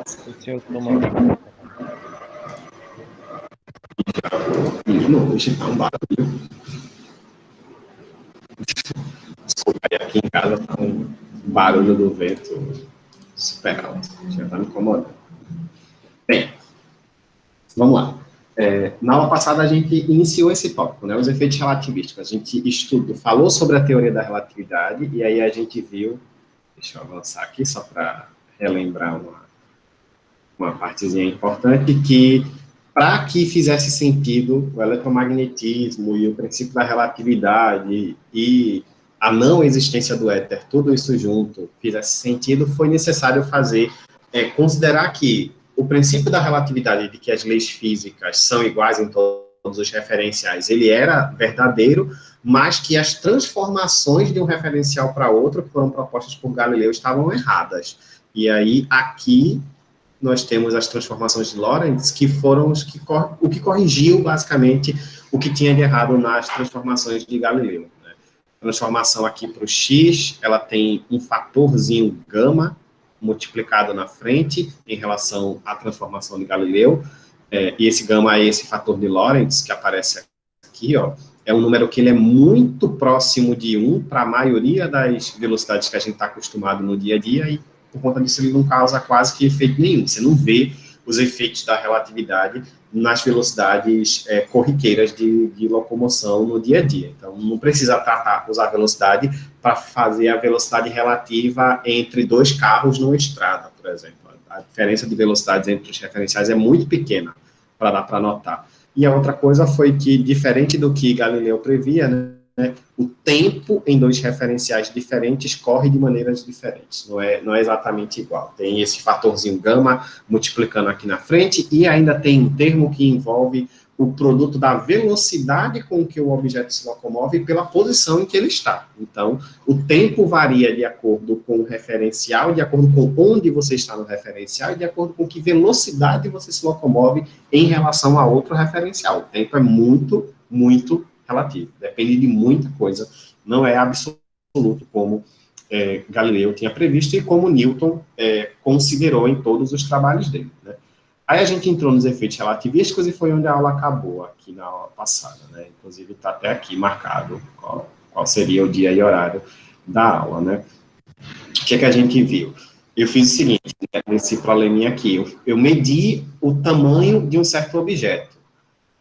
Esse eu tô mandando. De novo, está um barulho. Desculpa, aí aqui em casa tá um barulho do vento super alto. Já está me incomodando. Bem, vamos lá. Na aula passada a gente iniciou esse tópico, né, os efeitos relativísticos. A gente falou sobre a teoria da relatividade e aí a gente viu, deixa eu avançar aqui só para relembrar uma partezinha importante, que para que fizesse sentido o eletromagnetismo e o princípio da relatividade e a não existência do éter, tudo isso junto, fizesse sentido, foi necessário considerar que o princípio da relatividade, de que as leis físicas são iguais em todos os referenciais, ele era verdadeiro, mas que as transformações de um referencial para outro, que foram propostas por Galileu, estavam erradas. E aí, aqui, nós temos as transformações de Lorentz, que foram o que corrigiu, basicamente, o que tinha de errado nas transformações de Galileu. Né? A transformação aqui para o x, ela tem um fatorzinho gama, multiplicado na frente, em relação à transformação de Galileu, e esse gama é esse fator de Lorentz, que aparece aqui, ó, é um número que ele é muito próximo de 1 para a maioria das velocidades que a gente está acostumado no dia a dia, e por conta disso ele não causa quase que efeito nenhum. Você não vê os efeitos da relatividade nas velocidades corriqueiras de locomoção no dia a dia. Então, não precisa usar a velocidade para fazer a velocidade relativa entre dois carros numa estrada, por exemplo. A diferença de velocidades entre os referenciais é muito pequena, para dar para notar. E a outra coisa foi que, diferente do que Galileu previa, né, o tempo em dois referenciais diferentes corre de maneiras diferentes, não é exatamente igual. Tem esse fatorzinho gama multiplicando aqui na frente, e ainda tem um termo que envolve o produto da velocidade com que o objeto se locomove pela posição em que ele está. Então, o tempo varia de acordo com o referencial, de acordo com onde você está no referencial, e de acordo com que velocidade você se locomove em relação a outro referencial. O tempo é muito, muito relativo, depende de muita coisa, não é absoluto como Galileu tinha previsto e como Newton considerou em todos os trabalhos dele, né? Aí a gente entrou nos efeitos relativísticos e foi onde a aula acabou, aqui na aula passada, né? Inclusive está até aqui marcado qual seria o dia e horário da aula, né? O que é que a gente viu? Eu fiz o seguinte, né, nesse probleminha aqui, eu medi o tamanho de um certo objeto.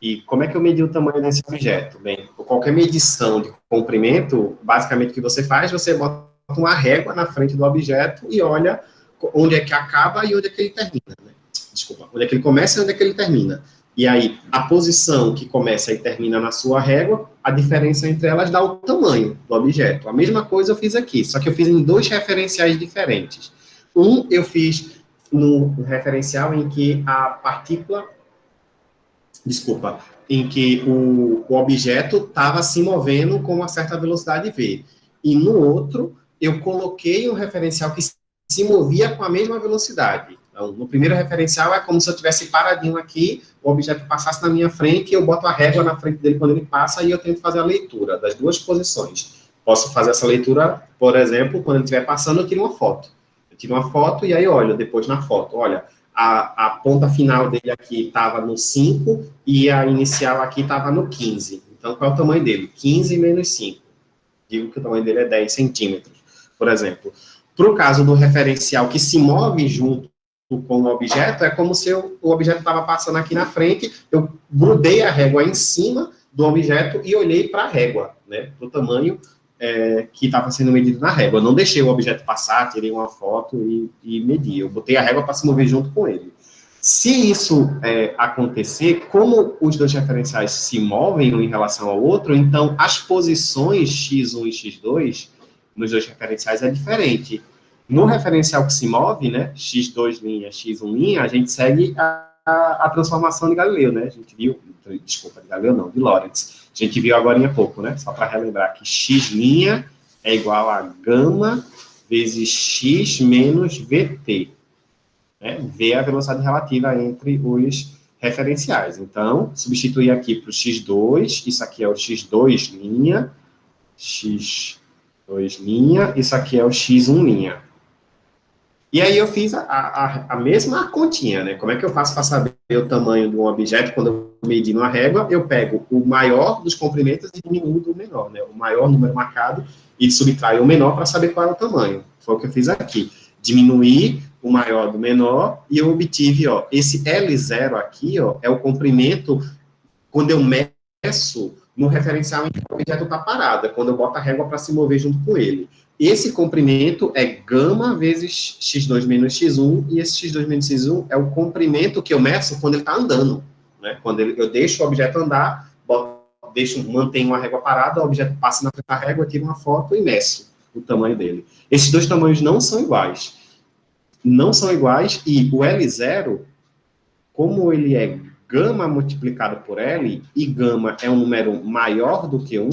E como é que eu medi o tamanho desse objeto? Bem, qualquer medição de comprimento, basicamente o que você faz, você bota uma régua na frente do objeto e olha onde é que acaba e onde é que ele termina, né? Desculpa, onde é que ele começa e onde é que ele termina. E aí, a posição que começa e termina na sua régua, a diferença entre elas dá o tamanho do objeto. A mesma coisa eu fiz aqui, só que eu fiz em dois referenciais diferentes. Um, eu fiz no referencial em que a partícula... em que o objeto estava se movendo com uma certa velocidade v. E no outro, eu coloquei um referencial que se movia com a mesma velocidade. Então, no primeiro referencial, é como se eu tivesse paradinho aqui, o objeto passasse na minha frente, e eu boto a régua na frente dele quando ele passa, e eu tento fazer a leitura das duas posições. Posso fazer essa leitura, por exemplo, quando ele estiver passando, eu tiro uma foto. Eu tiro uma foto e aí olho depois na foto. Olha, a ponta final dele aqui estava no 5 e a inicial aqui estava no 15. Então, qual é o tamanho dele? 15 menos 5. Digo que o tamanho dele é 10 centímetros, por exemplo. Para o caso do referencial que se move junto com o objeto, é como se o objeto estava passando aqui na frente, eu grudei a régua em cima do objeto e olhei para a régua, né, para o tamanho que estava sendo medido na régua. Eu não deixei o objeto passar, tirei uma foto e medi. Eu botei a régua para se mover junto com ele. Se isso acontecer, como os dois referenciais se movem um em relação ao outro, então as posições x1 e x2 nos dois referenciais é diferente. No referencial que se move, né, x2 linha, x1 linha, a gente segue a transformação de Galileu, né? A gente viu, desculpa, de Galileu não, de Lorentz. A gente viu agora há pouco, né? Só para relembrar que x' é igual a gama vezes x menos vt. Né? V é a velocidade relativa entre os referenciais. Então, substituir aqui para o x2, isso aqui é o x2', x2', isso aqui é o x1'. E aí eu fiz a mesma continha, né? Como é que eu faço para saber o tamanho de um objeto quando eu medir numa régua? Eu pego o maior dos comprimentos e diminuo do menor, né? O maior número marcado e subtraio o menor para saber qual é o tamanho. Foi o que eu fiz aqui. Diminuir o maior do menor e eu obtive, ó, esse L0 aqui, ó, é o comprimento quando eu meço no referencial em que o objeto está parado, é quando eu boto a régua para se mover junto com ele. Esse comprimento é gama vezes x2 menos x1, e esse x2 menos x1 é o comprimento que eu meço quando ele está andando. Né? Quando eu deixo o objeto andar, mantenho uma régua parada, o objeto passa na frente da régua, tiro uma foto e meço o tamanho dele. Esses dois tamanhos não são iguais. Não são iguais, e o L0, como ele é gama multiplicado por L, e gama é um número maior do que 1,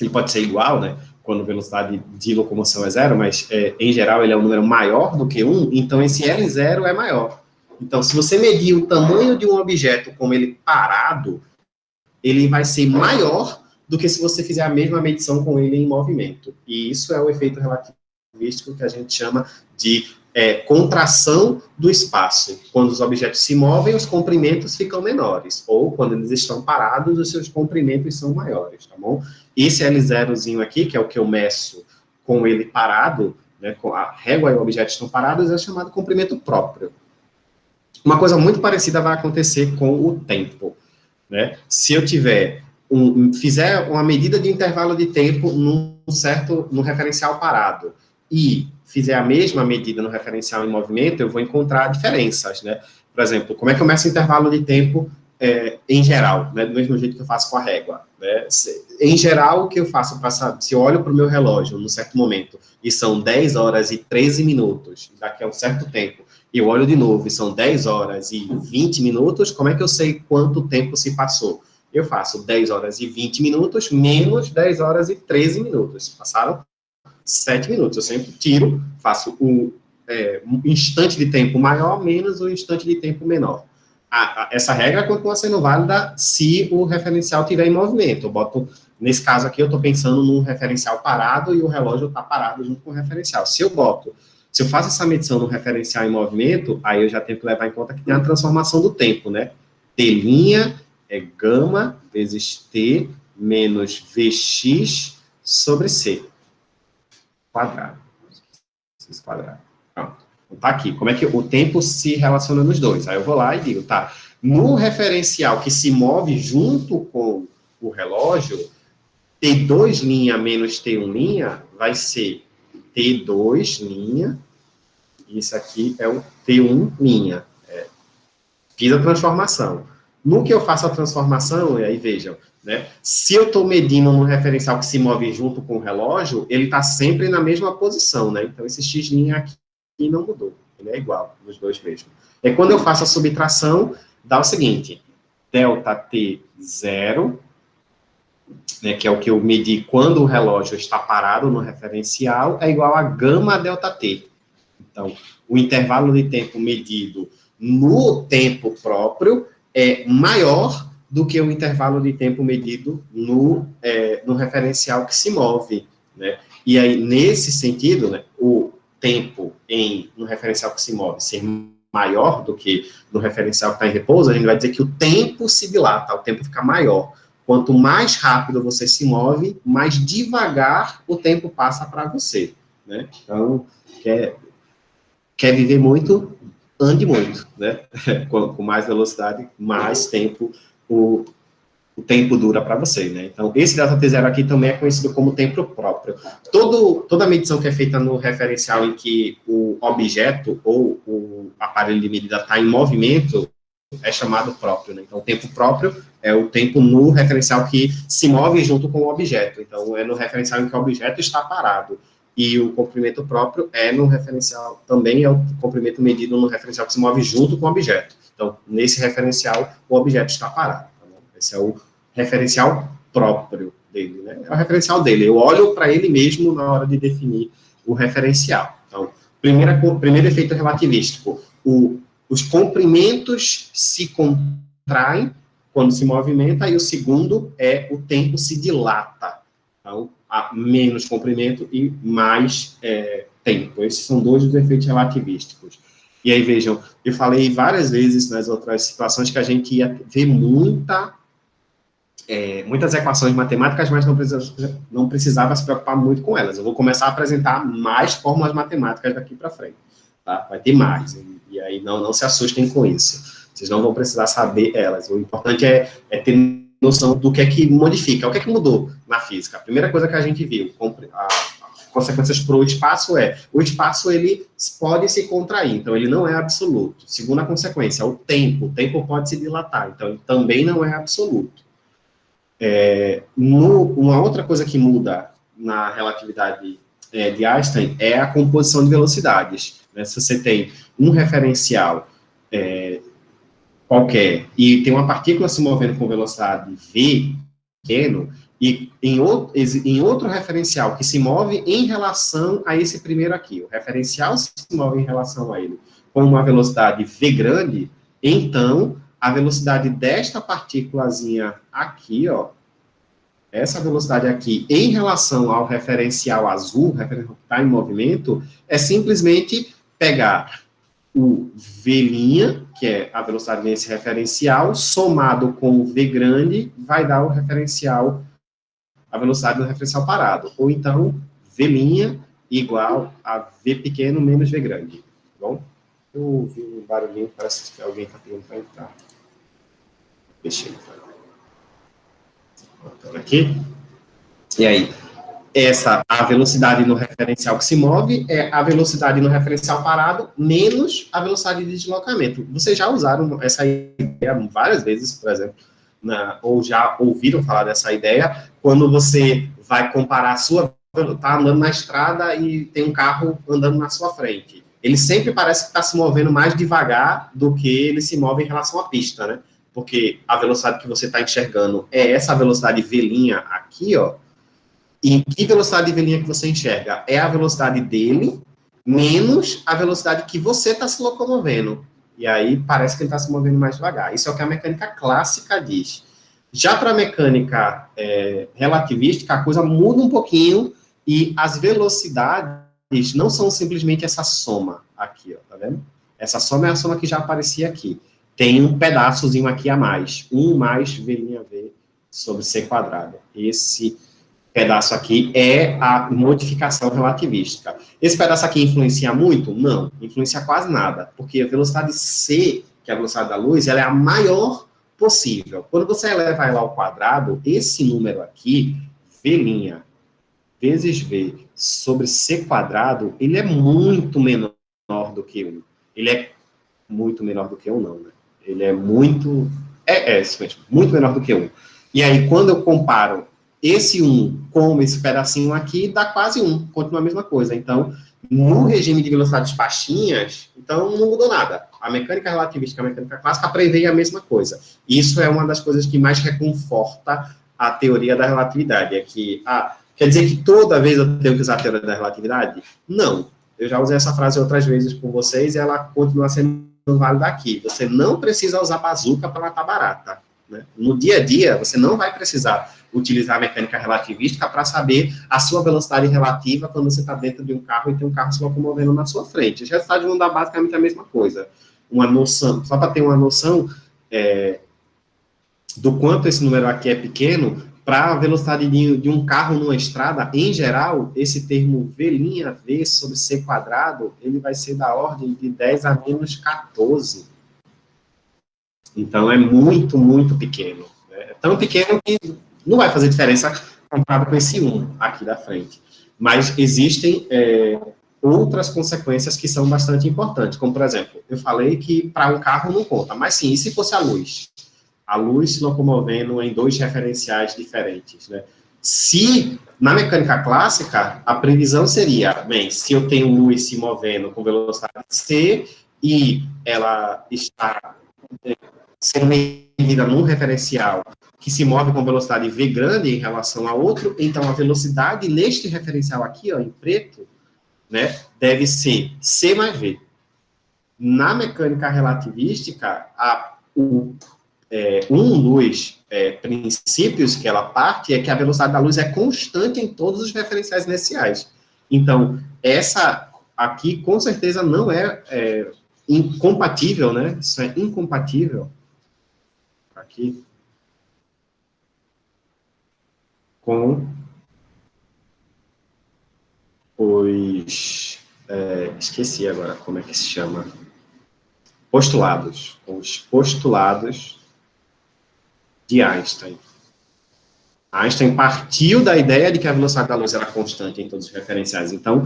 ele pode ser igual, né? Quando a velocidade de locomoção é zero, mas em geral ele é um número maior do que 1, então esse L0 é maior. Então, se você medir o tamanho de um objeto como ele parado, ele vai ser maior do que se você fizer a mesma medição com ele em movimento. E isso é o efeito relativístico que a gente chama de contração do espaço. Quando os objetos se movem, os comprimentos ficam menores. Ou, quando eles estão parados, os seus comprimentos são maiores, tá bom? Esse L0zinho aqui, que é o que eu meço com ele parado, né, com a régua e o objeto estão parados, é chamado comprimento próprio. Uma coisa muito parecida vai acontecer com o tempo. Né? Se eu fizer uma medida de intervalo de tempo no referencial parado e fizer a mesma medida no referencial em movimento, eu vou encontrar diferenças, né? Por exemplo, como é que eu meço o intervalo de tempo em geral, né? Do mesmo jeito que eu faço com a régua, né? Em geral, o que eu faço para saber, se eu olho para o meu relógio num certo momento e são 10 horas e 13 minutos, daqui a um certo tempo, e eu olho de novo e são 10 horas e 20 minutos, como é que eu sei quanto tempo se passou? Eu faço 10 horas e 20 minutos menos 10 horas e 13 minutos. Passaram 7 minutos. Eu sempre tiro, faço um instante de tempo maior menos o instante de tempo menor. Essa regra continua sendo válida se o referencial estiver em movimento. Nesse caso aqui, eu estou pensando num referencial parado e o relógio está parado junto com o referencial. Se eu faço essa medição no referencial em movimento, aí eu já tenho que levar em conta que tem a transformação do tempo, né? T' é gama vezes T menos Vx sobre C quadrado. X quadrado. Pronto. Então, tá aqui. Como é que o tempo se relaciona nos dois? Aí eu vou lá e digo, tá, no referencial que se move junto com o relógio, T2' menos T1' vai ser T2', isso aqui é o T1'. Fiz a transformação. No que eu faço a transformação, e aí vejam, né, se eu estou medindo um referencial que se move junto com o relógio, ele está sempre na mesma posição, né? Então, esse x' aqui não mudou, ele é igual nos dois mesmo. E quando eu faço a subtração, dá o seguinte, ΔT0, né, que é o que eu medi quando o relógio está parado no referencial, é igual a gama ΔT. Então, o intervalo de tempo medido no tempo próprio é maior do que o intervalo de tempo medido no referencial que se move, né? E aí, nesse sentido, né, o tempo no referencial que se move ser maior do que no referencial que está em repouso, a gente vai dizer que o tempo se dilata, o tempo fica maior. Quanto mais rápido você se move, mais devagar o tempo passa para você, né? Então, quer viver muito, ande muito, né? Com mais velocidade, mais tempo o tempo dura para você, né? Então, esse ΔT0 aqui também é conhecido como tempo próprio. Toda medição que é feita no referencial em que o objeto ou o aparelho de medida está em movimento é chamado próprio, né? Então, o tempo próprio é o tempo no referencial que se move junto com o objeto. Então, é no referencial em que o objeto está parado. E o comprimento próprio no referencial, também é o comprimento medido no referencial que se move junto com o objeto. Então, nesse referencial, o objeto está parado. Tá bom? Esse é o referencial próprio dele, né? É o referencial dele. Eu olho para ele mesmo na hora de definir o referencial. Então, primeiro efeito relativístico. Os comprimentos se contraem quando se movimenta, e o segundo o tempo se dilata. Então, há menos comprimento e mais tempo. Esses são dois dos efeitos relativísticos. E aí, vejam, eu falei várias vezes nas outras situações que a gente ia ver muitas equações matemáticas, mas não precisava se preocupar muito com elas. Eu vou começar a apresentar mais fórmulas matemáticas daqui para frente. Tá? Vai ter mais. E aí, não se assustem com isso. Vocês não vão precisar saber elas. O importante é ter noção do que é que modifica, o que é que mudou na física. A primeira coisa que a gente viu, consequências para o espaço o espaço ele pode se contrair, então ele não é absoluto. Segunda consequência, o tempo pode se dilatar, então ele também não é absoluto. Uma outra coisa que muda na relatividade de Einstein é a composição de velocidades. Né? Se você tem um referencial qualquer e tem uma partícula se movendo com velocidade v pequeno, e em outro referencial que se move em relação a esse primeiro aqui, o referencial se move em relação a ele com uma velocidade v grande, então a velocidade desta partículazinha aqui, ó, essa velocidade aqui em relação ao referencial azul, referencial que está em movimento, é simplesmente pegar o v', que é a velocidade nesse referencial, somado com o v grande, vai dar o referencial, a velocidade do referencial parado. Ou então, v' igual a v pequeno menos v grande. Tá bom? Eu ouvi um barulhinho, parece que alguém está pedindo para entrar. Deixa eu entrar. Botando aqui. E aí? A velocidade no referencial que se move é a velocidade no referencial parado menos a velocidade de deslocamento. Vocês já usaram essa ideia várias vezes, por exemplo, ou já ouviram falar dessa ideia, quando você vai comparar está andando na estrada e tem um carro andando na sua frente. Ele sempre parece que está se movendo mais devagar do que ele se move em relação à pista, né? Porque a velocidade que você está enxergando é essa velocidade v' aqui, ó. E que velocidade de v' que você enxerga? É a velocidade dele menos a velocidade que você está se locomovendo. E aí parece que ele está se movendo mais devagar. Isso é o que a mecânica clássica diz. Já para a mecânica relativística, a coisa muda um pouquinho e as velocidades não são simplesmente essa soma aqui, ó, tá vendo? Essa soma é a soma que já aparecia aqui. Tem um pedaçozinho aqui a mais. 1 mais v' sobre c quadrado. Esse pedaço aqui é a modificação relativística. Esse pedaço aqui influencia muito? Não, influencia quase nada, porque a velocidade c, que é a velocidade da luz, ela é a maior possível. Quando você eleva ela ao quadrado, esse número aqui, v' vezes v sobre c quadrado, ele é muito menor do que 1. Ele é muito menor do que 1, não, né? Ele é muito... muito menor do que 1. E aí, quando eu comparo esse 1 com esse pedacinho aqui, dá quase 1, continua a mesma coisa. Então, no regime de velocidades baixinhas, então não mudou nada. A mecânica relativista e a mecânica clássica prevê a mesma coisa. Isso é uma das coisas que mais reconforta a teoria da relatividade, é que, quer dizer que toda vez eu tenho que usar a teoria da relatividade? Não. Eu já usei essa frase outras vezes com vocês e ela continua sendo válida aqui. Você não precisa usar bazuca para matar barata. Né? No dia a dia, você não vai precisar utilizar a mecânica relativística para saber a sua velocidade relativa quando você está dentro de um carro e tem um carro se locomovendo na sua frente. Os resultados vão dar basicamente a mesma coisa. Uma noção, só para ter uma noção do quanto esse número aqui é pequeno, para a velocidade de um carro numa estrada, em geral, esse termo v' sobre c quadrado, ele vai ser da ordem de 10 a menos 14. Então, é muito, muito pequeno. É tão pequeno que não vai fazer diferença comparado com esse 1 aqui da frente. Mas existem outras consequências que são bastante importantes. Como, por exemplo, eu falei que para um carro não conta. Mas sim, e se fosse a luz? A luz se locomovendo em dois referenciais diferentes, né? Se, na mecânica clássica, a previsão seria, bem, se eu tenho luz se movendo com velocidade c e ela está sendo medida num referencial que se move com velocidade v grande em relação a outro, então a velocidade neste referencial aqui, ó, em preto, né, deve ser c mais v. Na mecânica relativística, um dos princípios que ela parte é que a velocidade da luz é constante em todos os referenciais iniciais. Então, essa aqui, com certeza, não é, incompatível, né? Isso é incompatível aqui com os... esqueci agora como é que se chama. Postulados. Os postulados de Einstein. Einstein partiu da ideia de que a velocidade da luz era constante em todos os referenciais. Então,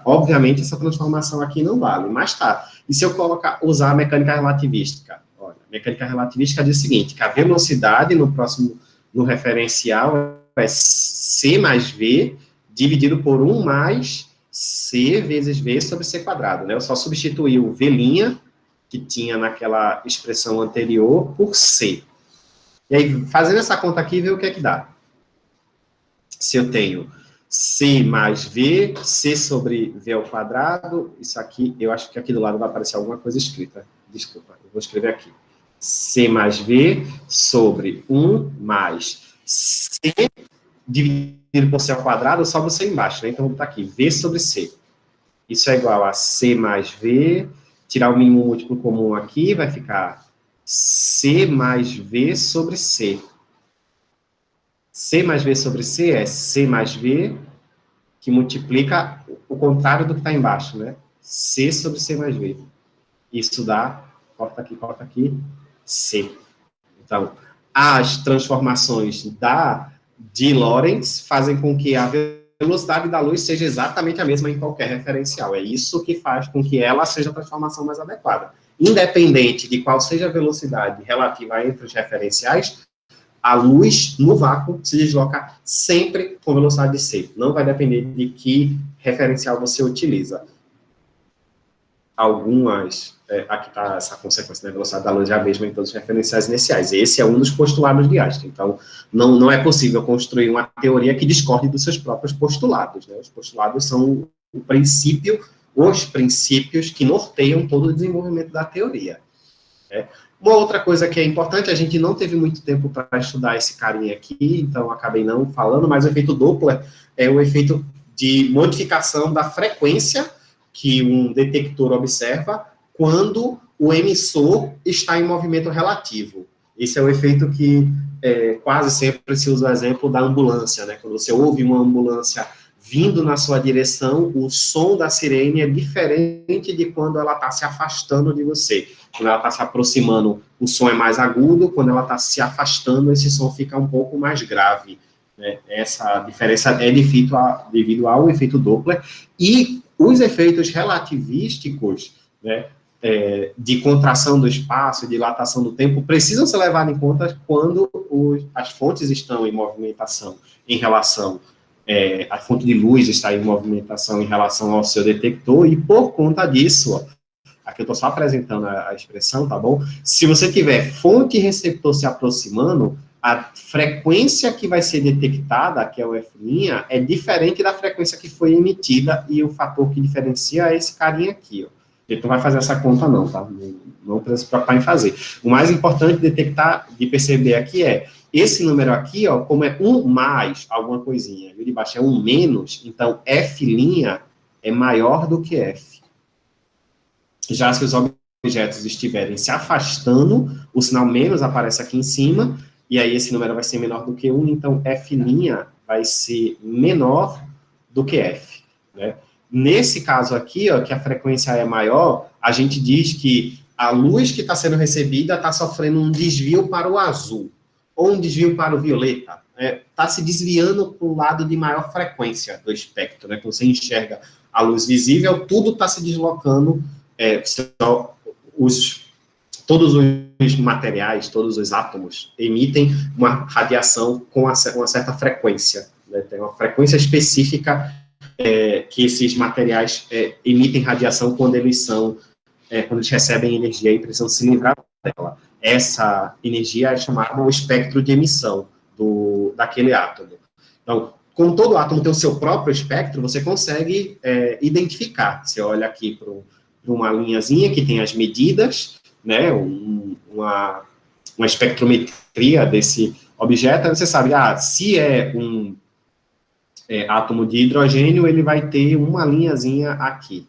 obviamente, essa transformação aqui não vale. Mas tá. E se eu usar a mecânica relativística? Olha, a mecânica relativística diz o seguinte, que a velocidade no referencial é c mais v dividido por 1 mais c vezes v sobre c quadrado, né? Eu só substituí o v', que tinha naquela expressão anterior, por c. E aí, fazendo essa conta aqui, vê o que é que dá. Se eu tenho c mais v, c sobre v ao quadrado, isso aqui, eu acho que aqui do lado vai aparecer alguma coisa escrita. Desculpa, eu vou escrever aqui. C mais v sobre 1 mais c dividido por c ao quadrado, só você embaixo, né? Então, vou botar aqui, v sobre c. Isso é igual a c mais v, tirar o mínimo múltiplo comum aqui, vai ficar c mais v sobre c. C mais v sobre c é c mais v, que multiplica o contrário do que está embaixo, né? C sobre c mais v. Isso dá, corta aqui, c. Então, as transformações de Lorentz fazem com que a velocidade da luz seja exatamente a mesma em qualquer referencial. É isso que faz com que ela seja a transformação mais adequada. Independente de qual seja a velocidade relativa entre os referenciais, a luz, no vácuo, se desloca sempre com velocidade c. Não vai depender de que referencial você utiliza. Aqui está essa consequência, né? A velocidade da luz é a mesma em todos os referenciais iniciais. Esse é um dos postulados de Einstein. Então, não é possível construir uma teoria que discorde dos seus próprios postulados, né? Os postulados são os princípios que norteiam todo o desenvolvimento da teoria. Né? Uma outra coisa que é importante, a gente não teve muito tempo para estudar esse carinha aqui, então acabei não falando, mas o efeito Doppler é o efeito de modificação da frequência que um detector observa quando o emissor está em movimento relativo. Esse é o efeito que quase sempre se usa o exemplo da ambulância, né? Quando você ouve uma ambulância vindo na sua direção, o som da sirene é diferente de quando ela está se afastando de você. Quando ela está se aproximando, o som é mais agudo, quando ela está se afastando, esse som fica um pouco mais grave. Né? Essa diferença é devido ao efeito Doppler, e os efeitos relativísticos, né, de contração do espaço, dilatação do tempo, precisam ser levados em conta quando as fontes estão em movimentação em relação a fonte de luz está em movimentação em relação ao seu detector, e por conta disso, ó, aqui eu estou só apresentando a expressão, tá bom? Se você tiver fonte e receptor se aproximando, a frequência que vai ser detectada, que é o F', é diferente da frequência que foi emitida, e o fator que diferencia é esse carinha aqui, ó. A gente não vai fazer essa conta não, tá? Não precisa se preocupar em fazer. O mais importante de perceber aqui é esse número aqui, ó, como é 1 mais alguma coisinha, e de baixo é 1 menos, então F' é maior do que F. Já se os objetos estiverem se afastando, o sinal menos aparece aqui em cima, e aí esse número vai ser menor do que 1, então F' vai ser menor do que F, né? Nesse caso aqui, ó, que a frequência é maior, a gente diz que a luz que está sendo recebida está sofrendo um desvio para o azul, ou um desvio para o violeta. Está se desviando para o lado de maior frequência do espectro, né? Quando você enxerga a luz visível, tudo está se deslocando, todos os materiais, todos os átomos emitem uma radiação com uma certa frequência, né? Tem uma frequência específica que esses materiais emitem radiação quando eles recebem energia e precisam se livrar dela. Essa energia é chamada o espectro de emissão daquele átomo. Então, como todo átomo tem o seu próprio espectro, você consegue identificar. Você olha aqui para uma linhazinha que tem as medidas, né, uma espectrometria desse objeto, aí você sabe, se é átomo de hidrogênio, ele vai ter uma linhazinha aqui.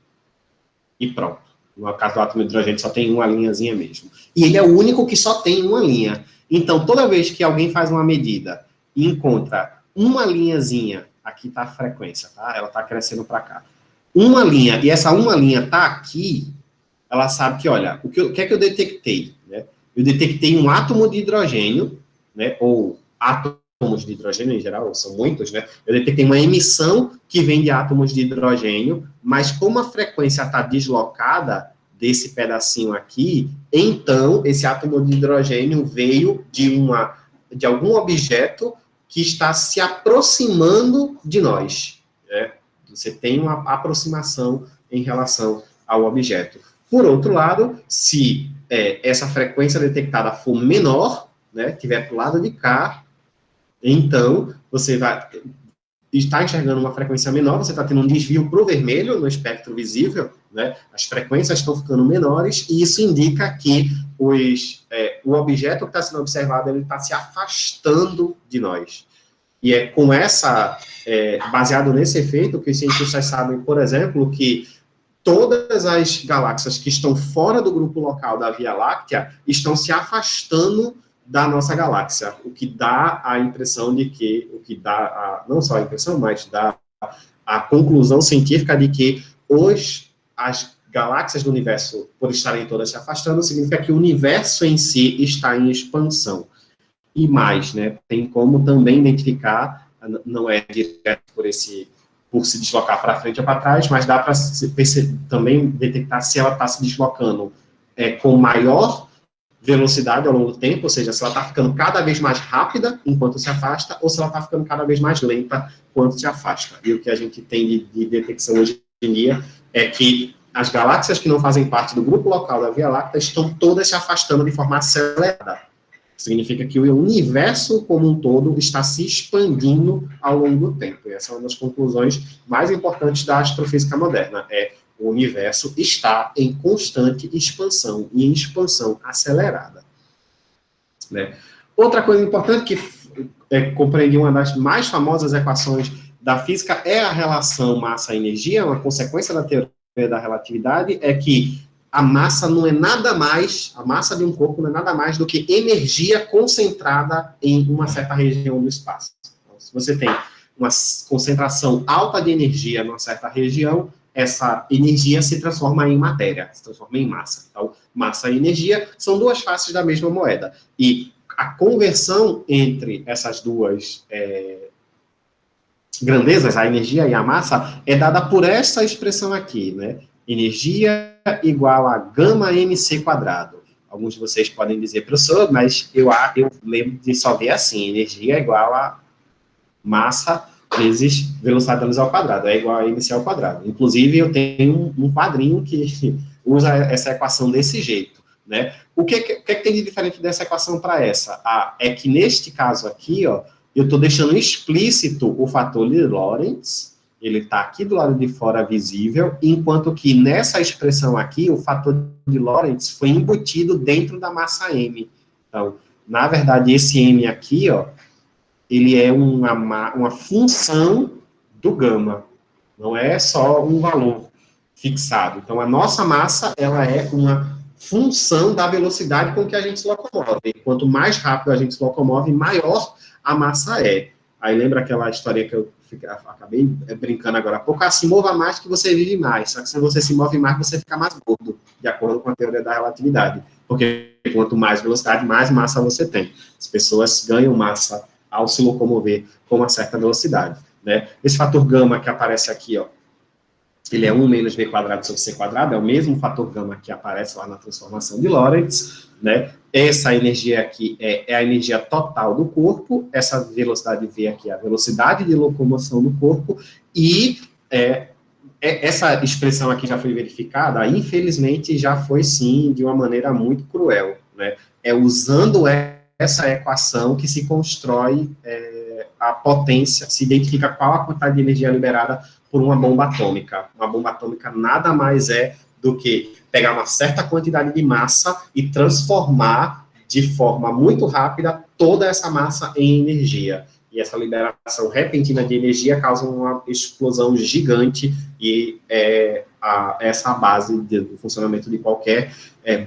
E pronto. No caso do átomo de hidrogênio, só tem uma linhazinha mesmo. E ele é o único que só tem uma linha. Então, toda vez que alguém faz uma medida e encontra uma linhazinha, aqui está a frequência, tá? Ela está crescendo para cá. Uma linha, e essa uma linha está aqui, ela sabe que, olha, o que é que eu detectei? Né? Eu detectei um átomo de hidrogênio, né? Ou átomos de hidrogênio em geral, são muitos, né? Eu detectei uma emissão que vem de átomos de hidrogênio, mas como a frequência está deslocada desse pedacinho aqui, então esse átomo de hidrogênio veio de algum objeto que está se aproximando de nós. Né? Você tem uma aproximação em relação ao objeto. Por outro lado, se essa frequência detectada for menor, né, tiver para o lado de cá, então você vai estar enxergando uma frequência menor, você está tendo um desvio para o vermelho no espectro visível, né, as frequências estão ficando menores, e isso indica que o objeto que está sendo observado, ele está se afastando de nós. E é com baseado nesse efeito, que os cientistas sabem, por exemplo, que todas as galáxias que estão fora do grupo local da Via Láctea estão se afastando da nossa galáxia, o que dá a impressão de que, não só a impressão, mas dá a conclusão científica de que as galáxias do universo, por estarem todas se afastando, significa que o universo em si está em expansão. E mais, né, tem como também identificar, não é direto por se deslocar para frente ou para trás, mas dá para também detectar se ela está se deslocando com maior velocidade ao longo do tempo, ou seja, se ela está ficando cada vez mais rápida enquanto se afasta, ou se ela está ficando cada vez mais lenta enquanto se afasta. E o que a gente tem de detecção hoje em dia é que as galáxias que não fazem parte do grupo local da Via Láctea estão todas se afastando de forma acelerada. Significa que o universo como um todo está se expandindo ao longo do tempo. E essa é uma das conclusões mais importantes da astrofísica moderna. O universo está em constante expansão, e em expansão acelerada. Né? Outra coisa importante que compreende uma das mais famosas equações da física é a relação massa-energia, uma consequência da teoria da relatividade, é que a massa não é nada mais, a massa de um corpo não é nada mais do que energia concentrada em uma certa região do espaço. Então, se você tem uma concentração alta de energia numa certa região, essa energia se transforma em matéria, se transforma em massa. Então, massa e energia são duas faces da mesma moeda. E a conversão entre essas duas grandezas, a energia e a massa, é dada por essa expressão aqui, né? Energia igual a gama mc quadrado. Alguns de vocês podem dizer, professor, mas eu lembro de só ver assim, energia igual a massa vezes velocidade da luz ao quadrado, é igual a mc ao quadrado. Inclusive, eu tenho um quadrinho que usa essa equação desse jeito, né? O que tem de diferente dessa equação para essa? É que neste caso aqui, ó, eu estou deixando explícito o fator de Lorentz, ele está aqui do lado de fora visível, enquanto que nessa expressão aqui, o fator de Lorentz foi embutido dentro da massa m. Então, na verdade, esse m aqui, ó, ele é uma função do gama, não é só um valor fixado. Então, a nossa massa, ela é uma função da velocidade com que a gente se locomove. E quanto mais rápido a gente se locomove, maior a massa é. Aí lembra aquela história que eu acabei brincando agora há pouco? Se mova mais que você vive mais. Só que se você se move mais, você fica mais gordo, de acordo com a teoria da relatividade. Porque quanto mais velocidade, mais massa você tem. As pessoas ganham massa ao se locomover com uma certa velocidade. Né? Esse fator gama que aparece aqui, ó, ele é 1 menos v quadrado sobre c quadrado, é o mesmo fator gama que aparece lá na transformação de Lorentz, né? Essa energia aqui é a energia total do corpo, essa velocidade v aqui é a velocidade de locomoção do corpo, e essa expressão aqui já foi verificada, infelizmente já foi sim, de uma maneira muito cruel, né? É usando essa equação que se constrói a potência, se identifica qual a quantidade de energia liberada por uma bomba atômica. Uma bomba atômica nada mais é do que pegar uma certa quantidade de massa e transformar de forma muito rápida toda essa massa em energia. e essa liberação repentina de energia causa uma explosão gigante, e essa é a base do funcionamento de qualquer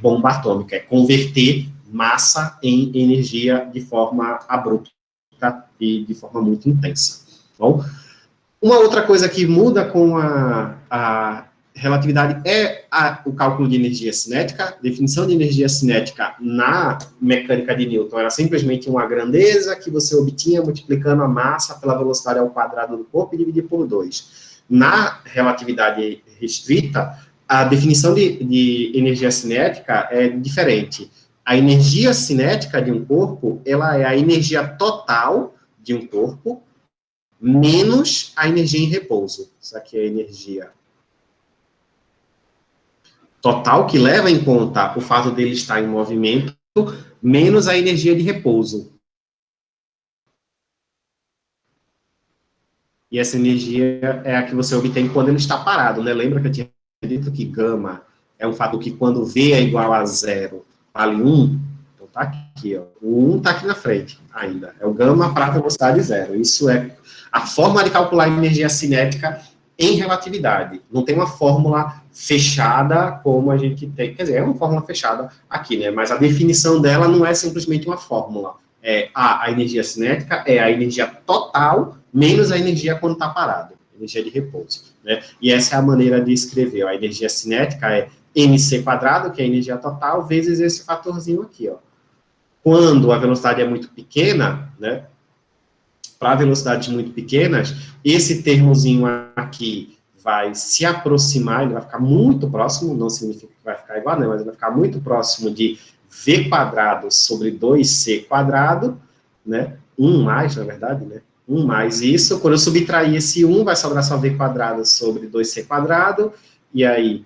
bomba atômica, é converter massa em energia de forma abrupta e de forma muito intensa. Bom, uma outra coisa que muda com a relatividade é o cálculo de energia cinética. A definição de energia cinética na mecânica de Newton era simplesmente uma grandeza que você obtinha multiplicando a massa pela velocidade ao quadrado do corpo e dividir por 2. Na relatividade restrita, a definição de energia cinética é diferente. A energia cinética de um corpo, ela é a energia total de um corpo menos a energia em repouso. Isso aqui é a energia total, que leva em conta o fato dele estar em movimento, menos a energia de repouso. E essa energia é a que você obtém quando ele está parado, né? Lembra que eu tinha dito que gama é um fato que quando V é igual a 0, vale 1? Então tá aqui, ó. O 1 tá aqui na frente ainda. É o gama para a velocidade 0. Isso é a forma de calcular a energia cinética em relatividade. Não tem uma fórmula fechada como a gente tem. Quer dizer, é uma fórmula fechada aqui, né? Mas a definição dela não é simplesmente uma fórmula. A energia cinética é a energia total menos a energia quando está parado, energia de repouso, né? E essa é a maneira de escrever, ó. A energia cinética é mc², que é a energia total, vezes esse fatorzinho aqui, ó. Quando a velocidade é muito pequena, né? Para velocidades muito pequenas, esse termozinho aqui vai se aproximar, ele vai ficar muito próximo, não significa que vai ficar igual, não, mas ele vai ficar muito próximo de v² sobre 2c², né? 1 mais, na verdade, né? 1 mais isso, quando eu subtrair esse 1, vai sobrar só v² sobre 2c², e aí,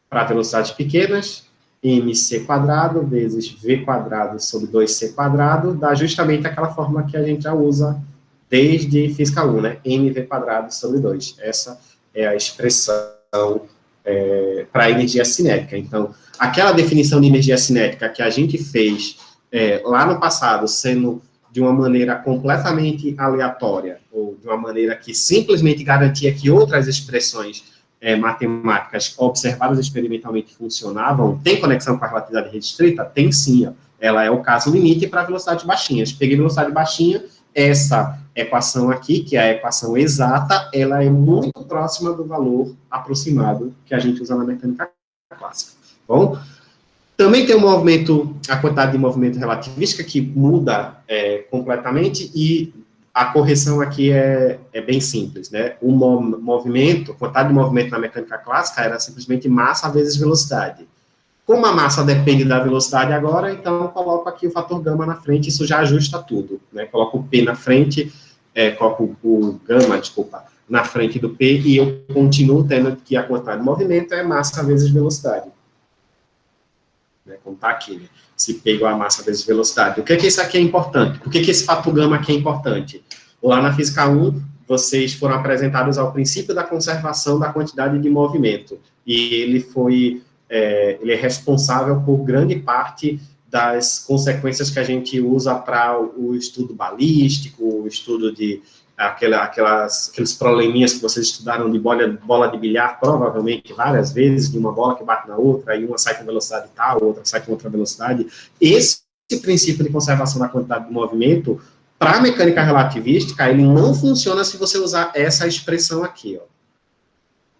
para velocidades pequenas, mc² vezes v² sobre 2c² dá justamente aquela fórmula que a gente já usa desde Física 1, né? mv² sobre 2. Essa é a expressão para a energia cinética. Então, aquela definição de energia cinética que a gente fez lá no passado, sendo de uma maneira completamente aleatória, ou de uma maneira que simplesmente garantia que outras expressões matemáticas observadas experimentalmente funcionavam, tem conexão com a relatividade restrita? Tem sim. Ó. Ela é o caso limite para velocidades baixinhas. Peguei velocidade baixinha, essa equação aqui, que é a equação exata, ela é muito próxima do valor aproximado que a gente usa na mecânica clássica. Bom, também tem a quantidade de movimento relativística, que muda completamente, e a correção aqui é bem simples, né? O movimento, a quantidade de movimento na mecânica clássica era simplesmente massa vezes velocidade. Como a massa depende da velocidade agora, então eu coloco aqui o fator gama na frente, isso já ajusta tudo, né? Coloco o P na frente, coloco o gama, desculpa, na frente do P, e eu continuo tendo que a quantidade de movimento é massa vezes velocidade. Né? Como está aqui, né? Se P igual a massa vezes velocidade. O que isso aqui é importante? Por que esse fator gama aqui é importante? Lá na Física 1, vocês foram apresentados ao princípio da conservação da quantidade de movimento, e ele é responsável por grande parte das consequências que a gente usa para o estudo balístico, o estudo de aqueles probleminhas que vocês estudaram de bola de bilhar, provavelmente várias vezes, de uma bola que bate na outra, e uma sai com velocidade tal, outra sai com outra velocidade. Esse princípio de conservação da quantidade de movimento, para a mecânica relativística, ele não funciona se você usar essa expressão aqui, ó.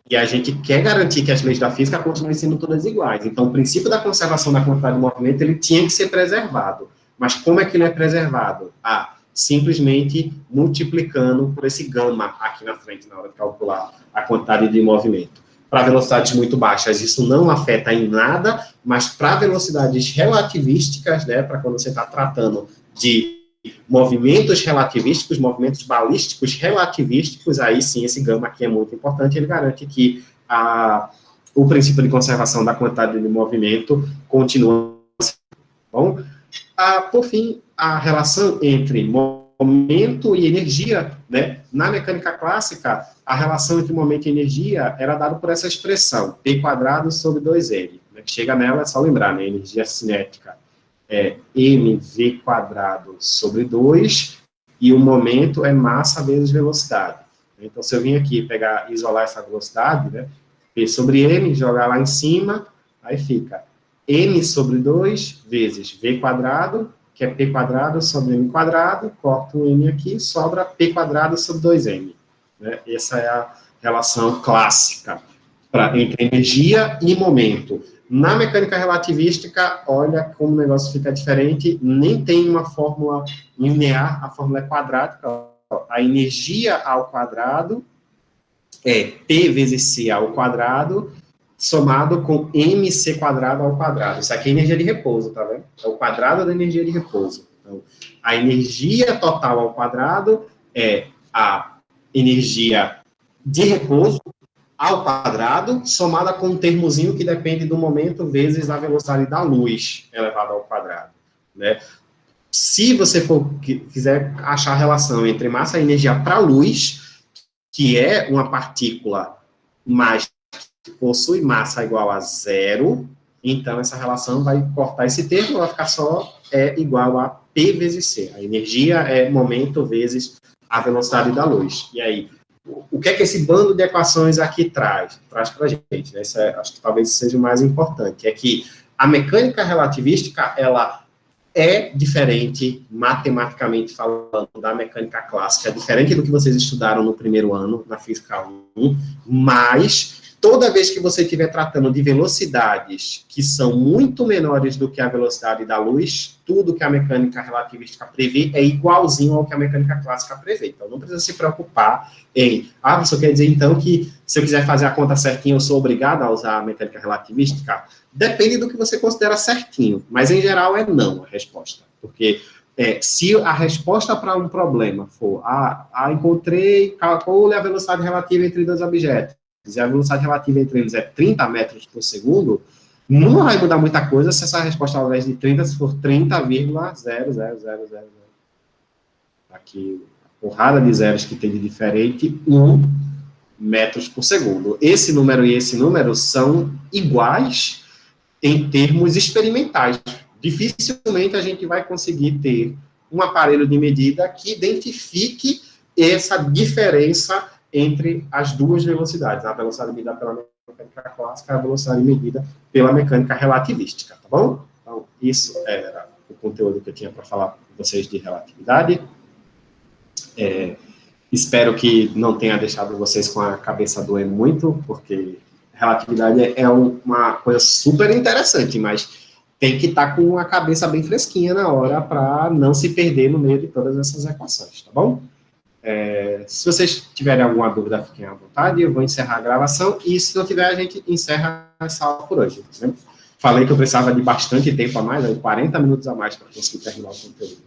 E a gente quer garantir que as leis da física continuem sendo todas iguais. Então, o princípio da conservação da quantidade de movimento, ele tinha que ser preservado. Mas como é que ele é preservado? Simplesmente multiplicando por esse gama aqui na frente, na hora de calcular a quantidade de movimento. Para velocidades muito baixas, isso não afeta em nada, mas para velocidades relativísticas, né, para quando você está tratando de movimentos relativísticos, movimentos balísticos relativísticos, aí sim esse gama aqui é muito importante, ele garante que o princípio de conservação da quantidade de movimento continua. Bom, por fim, a relação entre momento e energia, né? Na mecânica clássica, a relação entre momento e energia era dada por essa expressão, P² sobre 2M. Né? Chega nela, é só lembrar, né? Energia cinética é mv² sobre 2, e o momento é massa vezes velocidade. Então, se eu vim aqui isolar essa velocidade, né, P sobre M, jogar lá em cima, aí fica M sobre 2 vezes V quadrado, que é P quadrado sobre M quadrado, corto um M aqui, sobra P quadrado sobre 2M. Né? Essa é a relação clássica entre energia e momento. Na mecânica relativística, olha como o negócio fica diferente, nem tem uma fórmula linear, a fórmula é quadrática. A energia ao quadrado é P vezes C ao quadrado, somado com mc quadrado ao quadrado. Isso aqui é energia de repouso, tá vendo? É o quadrado da energia de repouso. Então, a energia total ao quadrado é a energia de repouso ao quadrado, somada com um termozinho que depende do momento vezes a velocidade da luz elevada ao quadrado, né? Se você quiser achar a relação entre massa e energia para a luz, que é uma partícula mais que possui massa igual a zero, então essa relação vai cortar esse termo, vai ficar só igual a P vezes C. A energia é momento vezes a velocidade da luz. E aí, o que é que esse bando de equações aqui traz para a gente? Né? Isso acho que talvez seja o mais importante, é que a mecânica relativística, ela é diferente, matematicamente falando, da mecânica clássica, é diferente do que vocês estudaram no primeiro ano, na Física 1, mas toda vez que você estiver tratando de velocidades que são muito menores do que a velocidade da luz, tudo que a mecânica relativística prevê é igualzinho ao que a mecânica clássica prevê. Então, não precisa se preocupar em, você quer dizer, então, que se eu quiser fazer a conta certinha, eu sou obrigado a usar a mecânica relativística? Depende do que você considera certinho, mas, em geral, é não a resposta. Porque se a resposta para um problema for, encontrei, calcule a velocidade relativa entre dois objetos, e a velocidade relativa entre eles é 30 metros por segundo, não vai mudar muita coisa se essa resposta, ao invés de 30, se for 30,00000. Aqui, a porrada de zeros que tem de diferente, 1 metros por segundo. Esse número e esse número são iguais em termos experimentais. Dificilmente a gente vai conseguir ter um aparelho de medida que identifique essa diferença entre as duas velocidades, a velocidade medida pela mecânica clássica e a velocidade medida pela mecânica relativística, tá bom? Então, isso era o conteúdo que eu tinha para falar com vocês de relatividade. Espero que não tenha deixado vocês com a cabeça doendo muito, porque relatividade é uma coisa super interessante, mas tem que estar com a cabeça bem fresquinha na hora para não se perder no meio de todas essas equações, tá bom? Se vocês tiverem alguma dúvida, fiquem à vontade, eu vou encerrar a gravação, e se não tiver, a gente encerra essa aula por hoje. Né? Falei que eu precisava de bastante tempo a mais, 40 minutos a mais para conseguir terminar o conteúdo.